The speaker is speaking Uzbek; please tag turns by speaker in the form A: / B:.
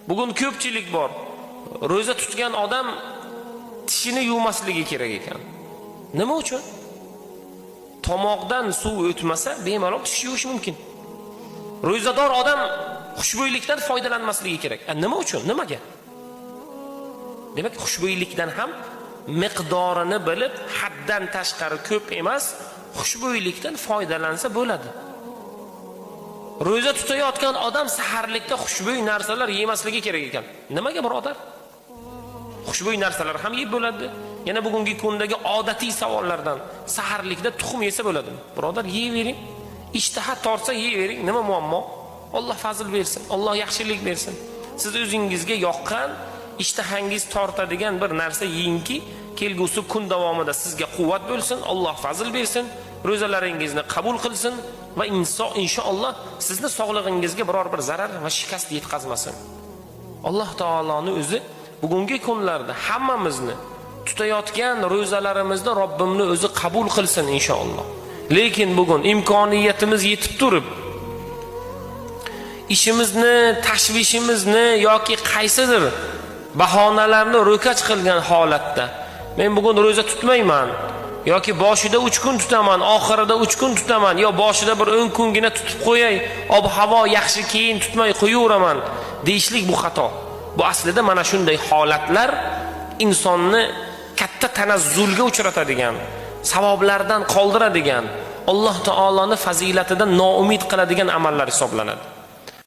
A: Bugun ko'pchilik bor. Ro'za tutgan odam tishini yuvmasligi kerak ekan. Nima uchun? Tomoqdan suv o'tmasa, bemalol tish yuvish mumkin. Ro'zador odam xushbo'ylikdan foydalanmasligi kerak. Nima uchun? Nimaga? Demak, xushbo'ylikdan ham miqdorini bilib, haddan tashqari ko'p emas, xushbo'ylikdan foydalansa bo'ladi. Ro'za tutayotgan odam saharlikda xushbo'y narsalar yemasligi kerak ekan. Nimaga birodar? Xushbo'y narsalar ham yeb bo'ladi. Yana bugungi kundagi odatiy savollardan saharlikda tuxum yesa bo'ladimi? Birodar, yeyvering. Ishtaha tortsa yeyvering. Nima muammo? Alloh fazl bersin. Alloh yaxshilik bersin. Siz o'zingizga yoqqan, ishtahangiz tortadigan bir narsa yeyingki, kelgusi kun davomida sizga quvvat bo'lsin, Alloh fazl bersin, ro'zalaringizni qabul qilsin va inshaalloh sizni sog'lig'ingizga biror bir zarar va shikast yetkazmasin. Alloh taoloning o'zi bugungi kunlarda hammamizni tutayotgan ro'zalarimizni Robbimni o'zi qabul qilsin inshaalloh. Lekin bugun imkoniyatimiz yetib turib, ishimizni, tashvishimizni yoki qaysidir bahonalarni ro'kach qilgan holatda men bugun ro'za tutmayman yoki boshida 3 kun tutaman, oxirida 3 kun tutaman, yo boshida bir 10 kungina tutib qo'yay, ob-havo yaxshi keyin tutmay qo'yaveraman deyishlik bu xato. Bu aslida mana shunday holatlar insonni katta tanazzulga uchratadigan, savoblardan qoldiradigan, Alloh taoloning fazilatidan noumid qiladigan amallar hisoblanadi.